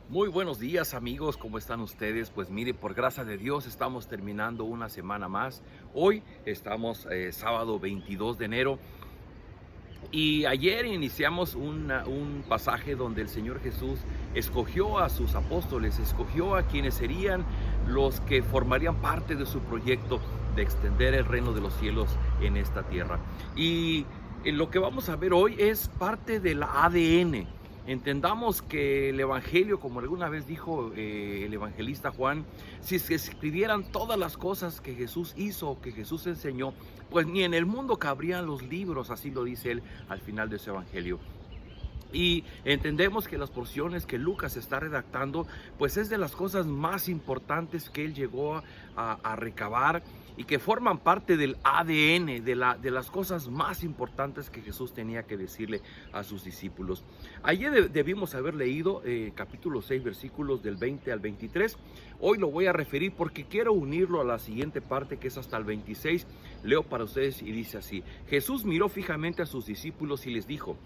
Muy buenos días amigos, ¿cómo están ustedes? Pues mire, por gracia de Dios estamos terminando una semana más. Hoy estamos sábado 22 de enero y ayer iniciamos un pasaje donde el Señor Jesús escogió a sus apóstoles, escogió a quienes serían los que formarían parte de su proyecto de extender el reino de los cielos en esta tierra. Y lo que vamos a ver hoy es parte del ADN. Entendamos que el Evangelio, como alguna vez dijo el evangelista Juan, si se escribieran todas las cosas que Jesús hizo, que Jesús enseñó, pues ni en el mundo cabrían los libros, así lo dice él al final de su Evangelio. Y entendemos que las porciones que Lucas está redactando, pues es de las cosas más importantes que él llegó a recabar y que forman parte del ADN, de las cosas más importantes que Jesús tenía que decirle a sus discípulos. Ayer debimos haber leído capítulo 6, versículos del 20 al 23. Hoy lo voy a referir porque quiero unirlo a la siguiente parte que es hasta el 26. Leo para ustedes y dice así: Jesús miró fijamente a sus discípulos y les dijo: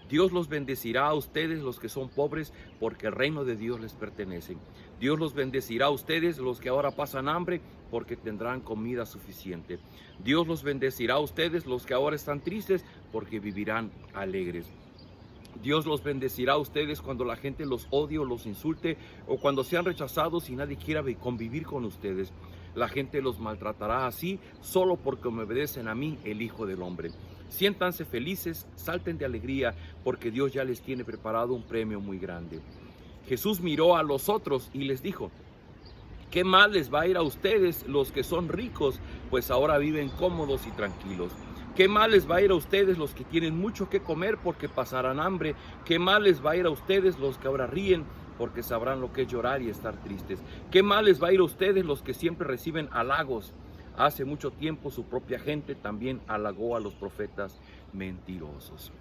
Dios los bendecirá a ustedes los que son pobres, porque el reino de Dios les pertenece. Dios los bendecirá a ustedes los que ahora pasan hambre, porque tendrán comida suficiente. Dios los bendecirá a ustedes los que ahora están tristes, porque vivirán alegres. Dios los bendecirá a ustedes cuando la gente los odie o los insulte, o cuando sean rechazados y nadie quiera convivir con ustedes. La gente los maltratará así, solo porque me obedecen a mí, el Hijo del Hombre. Siéntanse felices, salten de alegría, porque Dios ya les tiene preparado un premio muy grande. Jesús miró a los otros y les dijo: ¿qué mal les va a ir a ustedes los que son ricos, pues ahora viven cómodos y tranquilos? ¿Qué mal les va a ir a ustedes los que tienen mucho que comer, porque pasarán hambre? ¿Qué mal les va a ir a ustedes los que ahora ríen, porque sabrán lo que es llorar y estar tristes? ¿Qué mal les va a ir a ustedes los que siempre reciben halagos? Hace mucho tiempo su propia gente también halagó a los profetas mentirosos.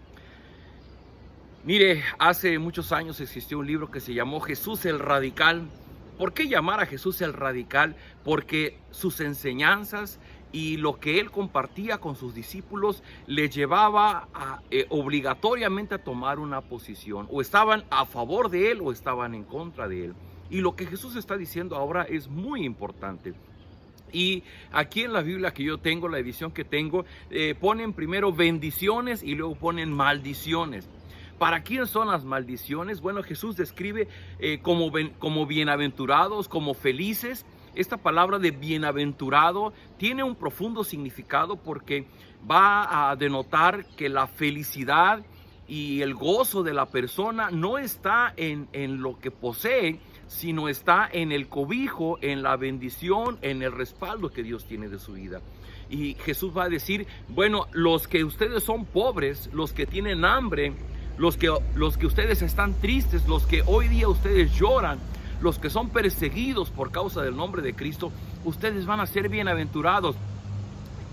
Mire, hace muchos años existió un libro que se llamó Jesús el Radical. ¿Por qué llamar a Jesús el Radical? Porque sus enseñanzas y lo que él compartía con sus discípulos le llevaba obligatoriamente a tomar una posición. O estaban a favor de él o estaban en contra de él. Y lo que Jesús está diciendo ahora es muy importante. Y aquí en la Biblia que yo tengo, la edición que tengo, ponen primero bendiciones y luego ponen maldiciones. ¿Para quién son las maldiciones? Bueno, Jesús describe como bienaventurados, como felices. Esta palabra de bienaventurado tiene un profundo significado porque va a denotar que la felicidad y el gozo de la persona no está en lo que posee, sino está en el cobijo, en la bendición, en el respaldo que Dios tiene de su vida. Y Jesús va a decir: bueno, los que ustedes son pobres, los que tienen hambre, los que ustedes están tristes, los que hoy día ustedes lloran, los que son perseguidos por causa del nombre de Cristo, ustedes van a ser bienaventurados.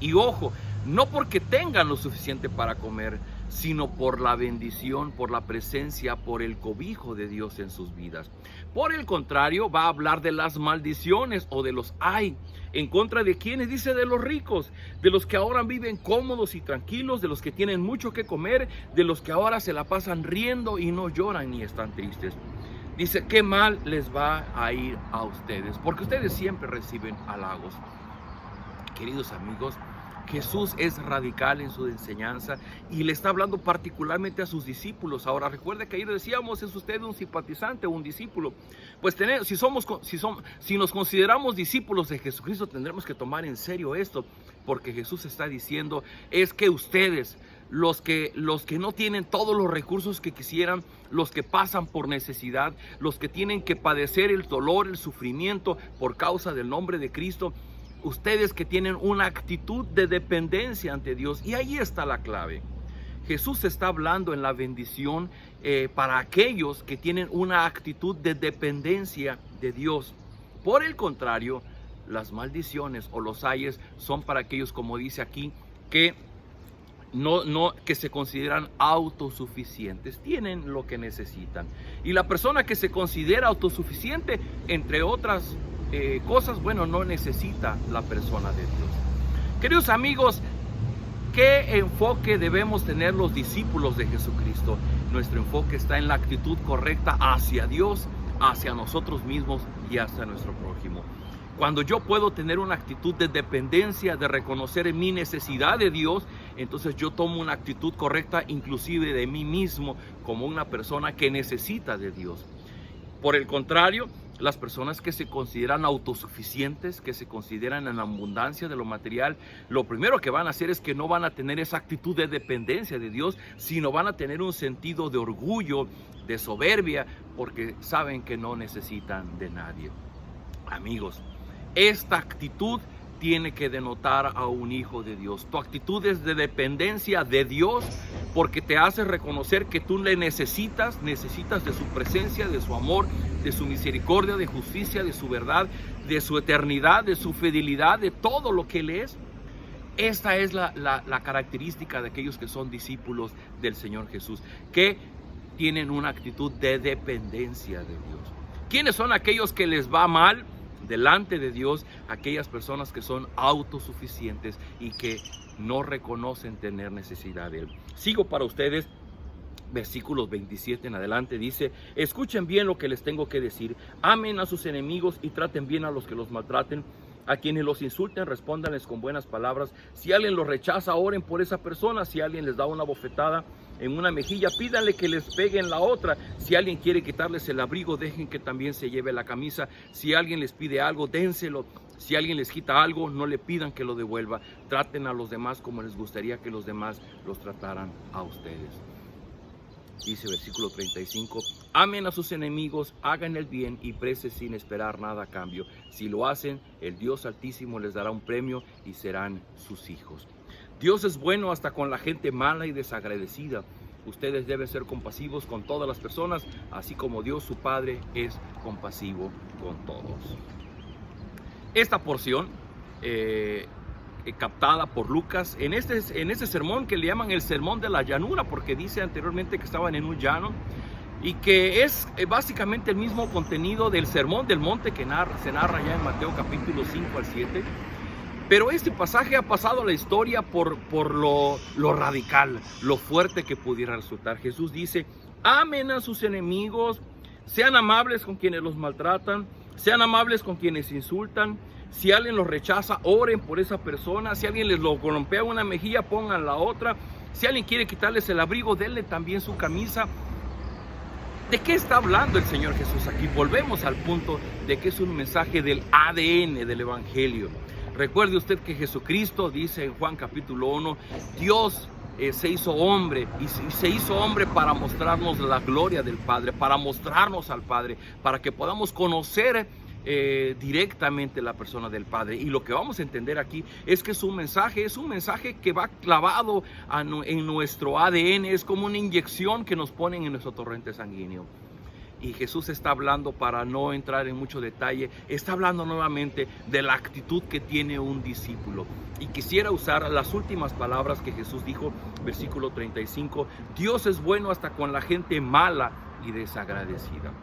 Y ojo, no porque tengan lo suficiente para comer, sino por la bendición, por la presencia, por el cobijo de Dios en sus vidas. Por el contrario, va a hablar de las maldiciones o de los ay. ¿En contra de quiénes? Dice: de los ricos, de los que ahora viven cómodos y tranquilos, de los que tienen mucho que comer, de los que ahora se la pasan riendo y no lloran ni están tristes. Dice: ¿qué mal les va a ir a ustedes? Porque ustedes siempre reciben halagos. Queridos amigos, Jesús es radical en su enseñanza y le está hablando particularmente a sus discípulos. Ahora, recuerde que ayer decíamos: ¿es usted un simpatizante o un discípulo? Pues si nos consideramos discípulos de Jesucristo, tendremos que tomar en serio esto, porque Jesús está diciendo es que ustedes, los que no tienen todos los recursos que quisieran, los que pasan por necesidad, los que tienen que padecer el dolor, el sufrimiento por causa del nombre de Cristo, ustedes que tienen una actitud de dependencia ante Dios. Y ahí está la clave. Jesús está hablando en la bendición para aquellos que tienen una actitud de dependencia de Dios. Por el contrario, las maldiciones o los ayes son para aquellos, como dice aquí, que que se consideran autosuficientes, tienen lo que necesitan. Y la persona que se considera autosuficiente, entre otras cosas, bueno, no necesita la persona de Dios. Queridos amigos, ¿qué enfoque debemos tener los discípulos de Jesucristo? Nuestro enfoque está en la actitud correcta hacia Dios, hacia nosotros mismos y hacia nuestro prójimo. Cuando yo puedo tener una actitud de dependencia, de reconocer mi necesidad de Dios, entonces yo tomo una actitud correcta inclusive de mí mismo como una persona que necesita de Dios. Por el contrario, las personas que se consideran autosuficientes, que se consideran en abundancia de lo material, lo primero que van a hacer es que no van a tener esa actitud de dependencia de Dios, sino van a tener un sentido de orgullo, de soberbia, porque saben que no necesitan de nadie. Amigos, esta actitud tiene que denotar a un hijo de Dios. Tu actitud es de dependencia de Dios porque te hace reconocer que tú le necesitas de su presencia, de su amor, de su misericordia, de justicia, de su verdad, de su eternidad, de su fidelidad, de todo lo que Él es. Esta es la característica de aquellos que son discípulos del Señor Jesús, que tienen una actitud de dependencia de Dios. ¿Quiénes son aquellos que les va mal delante de Dios? Aquellas personas que son autosuficientes y que no reconocen tener necesidad de Él. Sigo para ustedes, versículos 27 en adelante, dice: escuchen bien lo que les tengo que decir, amen a sus enemigos y traten bien a los que los maltraten. A quienes los insulten, respóndanles con buenas palabras. Si alguien los rechaza, oren por esa persona. Si alguien les da una bofetada en una mejilla, pídanle que les pegue en la otra. Si alguien quiere quitarles el abrigo, dejen que también se lleve la camisa. Si alguien les pide algo, dénselo. Si alguien les quita algo, no le pidan que lo devuelva. Traten a los demás como les gustaría que los demás los trataran a ustedes. Dice versículo 35, amen a sus enemigos, hagan el bien y presten sin esperar nada a cambio. Si lo hacen, el Dios Altísimo les dará un premio y serán sus hijos. Dios es bueno hasta con la gente mala y desagradecida. Ustedes deben ser compasivos con todas las personas, así como Dios su Padre es compasivo con todos. Esta porción captada por Lucas en este sermón que le llaman el sermón de la llanura, porque dice anteriormente que estaban en un llano, y que es básicamente el mismo contenido del sermón del monte que se narra ya en Mateo capítulo 5 al 7. Pero este pasaje ha pasado a la historia por lo radical, lo fuerte que pudiera resultar. Jesús dice: amen a sus enemigos, sean amables con quienes los maltratan, sean amables con quienes insultan. Si alguien los rechaza, oren por esa persona. Si alguien les lo golpea una mejilla, pongan la otra. Si alguien quiere quitarles el abrigo, denle también su camisa. ¿De qué está hablando el Señor Jesús aquí? Volvemos al punto de que es un mensaje del ADN del Evangelio. Recuerde usted que Jesucristo dice en Juan capítulo 1, Dios se hizo hombre y se hizo hombre para mostrarnos la gloria del Padre, para mostrarnos al Padre, para que podamos conocer directamente la persona del Padre. Y lo que vamos a entender aquí es que es un mensaje que va clavado en nuestro ADN, es como una inyección que nos ponen en nuestro torrente sanguíneo. Y Jesús está hablando, para no entrar en mucho detalle, está hablando nuevamente de la actitud que tiene un discípulo. Y quisiera usar las últimas palabras que Jesús dijo, versículo 35, Dios es bueno hasta con la gente mala y desagradecida.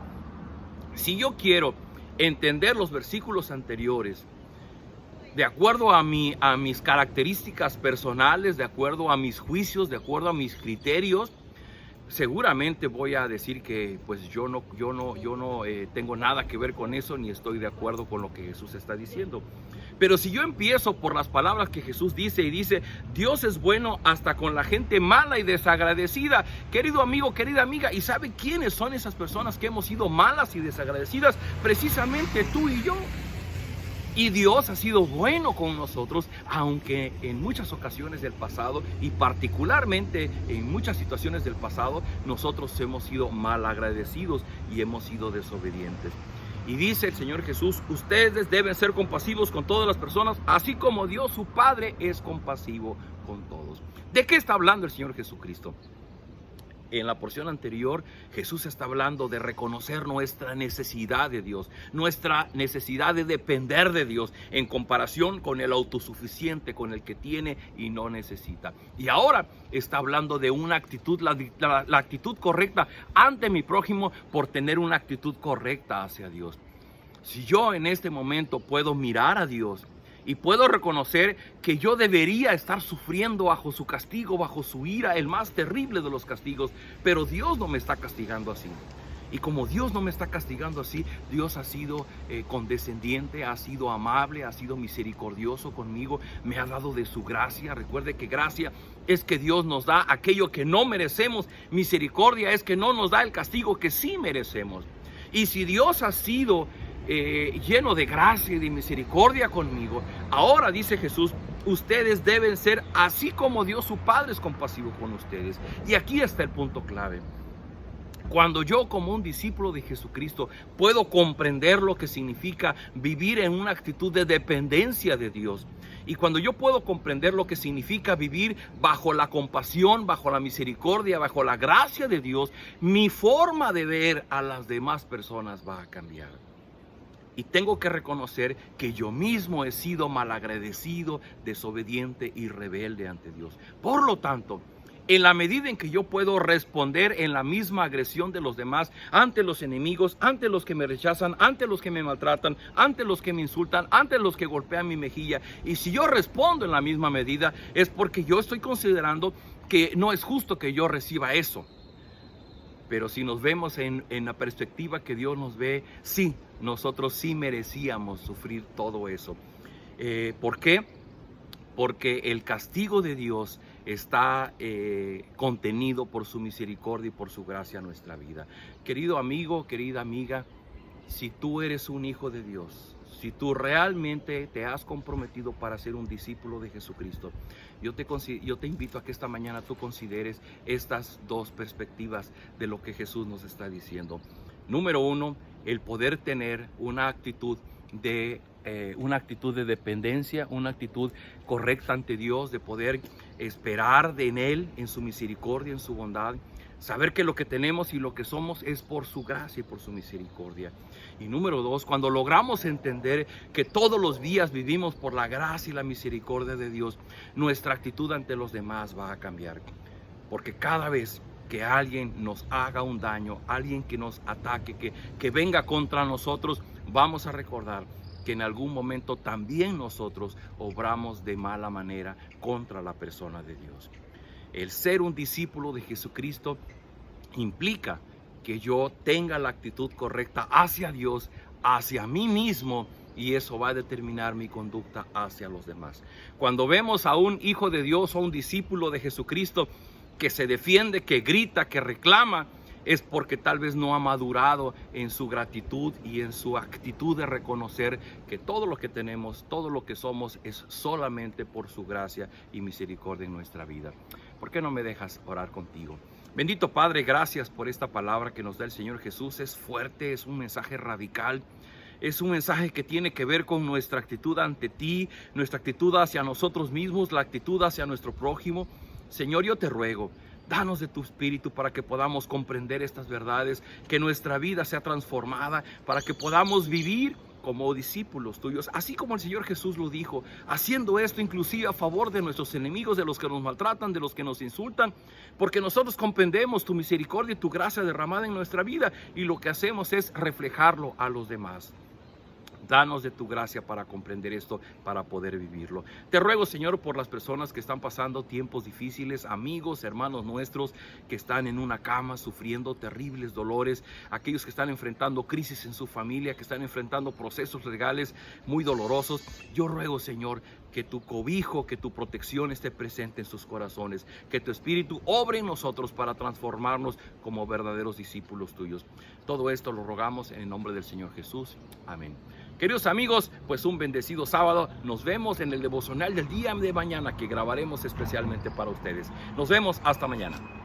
Si yo quiero entender los versículos anteriores de acuerdo a mis características personales, de acuerdo a mis juicios, de acuerdo a mis criterios, seguramente voy a decir que pues yo no tengo nada que ver con eso, ni estoy de acuerdo con lo que Jesús está diciendo. Pero si yo empiezo por las palabras que Jesús dice, y dice, Dios es bueno hasta con la gente mala y desagradecida, querido amigo, querida amiga, ¿y sabe quiénes son esas personas que hemos sido malas y desagradecidas? Precisamente tú y yo. Y Dios ha sido bueno con nosotros, aunque en muchas ocasiones del pasado, y particularmente en muchas situaciones del pasado, nosotros hemos sido mal agradecidos y hemos sido desobedientes. Y dice el Señor Jesús, ustedes deben ser compasivos con todas las personas, así como Dios su Padre es compasivo con todos. ¿De qué está hablando el Señor Jesucristo? En la porción anterior, Jesús está hablando de reconocer nuestra necesidad de Dios, nuestra necesidad de depender de Dios en comparación con el autosuficiente, con el que tiene y no necesita. Y ahora está hablando de una actitud, la actitud correcta ante mi prójimo por tener una actitud correcta hacia Dios. Si yo en este momento puedo mirar a Dios y puedo reconocer que yo debería estar sufriendo bajo su castigo, bajo su ira, el más terrible de los castigos, pero Dios no me está castigando así. Y como Dios no me está castigando así, Dios ha sido condescendiente, ha sido amable, ha sido misericordioso conmigo, me ha dado de su gracia. Recuerde que gracia es que Dios nos da aquello que no merecemos. Misericordia es que no nos da el castigo que sí merecemos. Y si Dios ha sido lleno de gracia y de misericordia conmigo, ahora dice Jesús, ustedes deben ser así como Dios su Padre es compasivo con ustedes. Y aquí está el punto clave. Cuando yo, como un discípulo de Jesucristo, puedo comprender lo que significa vivir en una actitud de dependencia de Dios, y cuando yo puedo comprender lo que significa vivir bajo la compasión, bajo la misericordia, bajo la gracia de Dios, mi forma de ver a las demás personas va a cambiar. Y tengo que reconocer que yo mismo he sido malagradecido, desobediente y rebelde ante Dios. Por lo tanto, en la medida en que yo puedo responder en la misma agresión de los demás, ante los enemigos, ante los que me rechazan, ante los que me maltratan, ante los que me insultan, ante los que golpean mi mejilla, y si yo respondo en la misma medida, es porque yo estoy considerando que no es justo que yo reciba eso. Pero si nos vemos en la perspectiva que Dios nos ve, sí, nosotros sí merecíamos sufrir todo eso. ¿Por qué? Porque el castigo de Dios está contenido por su misericordia y por su gracia en nuestra vida. Querido amigo, querida amiga, si tú eres un hijo de Dios, si tú realmente te has comprometido para ser un discípulo de Jesucristo, yo te invito a que esta mañana tú consideres estas dos perspectivas de lo que Jesús nos está diciendo. Número uno, el poder tener una actitud de dependencia, una actitud correcta ante Dios, de poder esperar en Él, en su misericordia, en su bondad. Saber que lo que tenemos y lo que somos es por su gracia y por su misericordia. Y número dos, cuando logramos entender que todos los días vivimos por la gracia y la misericordia de Dios, nuestra actitud ante los demás va a cambiar. Porque cada vez que alguien nos haga un daño, alguien que nos ataque, que venga contra nosotros, vamos a recordar que en algún momento también nosotros obramos de mala manera contra la persona de Dios. El ser un discípulo de Jesucristo implica que yo tenga la actitud correcta hacia Dios, hacia mí mismo, y eso va a determinar mi conducta hacia los demás. Cuando vemos a un hijo de Dios o un discípulo de Jesucristo que se defiende, que grita, que reclama, es porque tal vez no ha madurado en su gratitud y en su actitud de reconocer que todo lo que tenemos, todo lo que somos es solamente por su gracia y misericordia en nuestra vida. ¿Por qué no me dejas orar contigo? Bendito Padre, gracias por esta palabra que nos da el Señor Jesús. Es fuerte, es un mensaje radical. Es un mensaje que tiene que ver con nuestra actitud ante ti, nuestra actitud hacia nosotros mismos, la actitud hacia nuestro prójimo. Señor, yo te ruego, danos de tu espíritu para que podamos comprender estas verdades, que nuestra vida sea transformada, para que podamos vivir como discípulos tuyos, así como el Señor Jesús lo dijo, haciendo esto inclusive a favor de nuestros enemigos, de los que nos maltratan, de los que nos insultan, porque nosotros comprendemos tu misericordia y tu gracia derramada en nuestra vida, y lo que hacemos es reflejarlo a los demás. Danos de tu gracia para comprender esto, para poder vivirlo. Te ruego, Señor, por las personas que están pasando tiempos difíciles, amigos, hermanos nuestros que están en una cama sufriendo terribles dolores, aquellos que están enfrentando crisis en su familia, que están enfrentando procesos legales muy dolorosos. Yo ruego, Señor, que tu cobijo, que tu protección esté presente en sus corazones, que tu Espíritu obre en nosotros para transformarnos como verdaderos discípulos tuyos. Todo esto lo rogamos en el nombre del Señor Jesús. Amén. Queridos amigos, pues un bendecido sábado. Nos vemos en el devocional del día de mañana que grabaremos especialmente para ustedes. Nos vemos hasta mañana.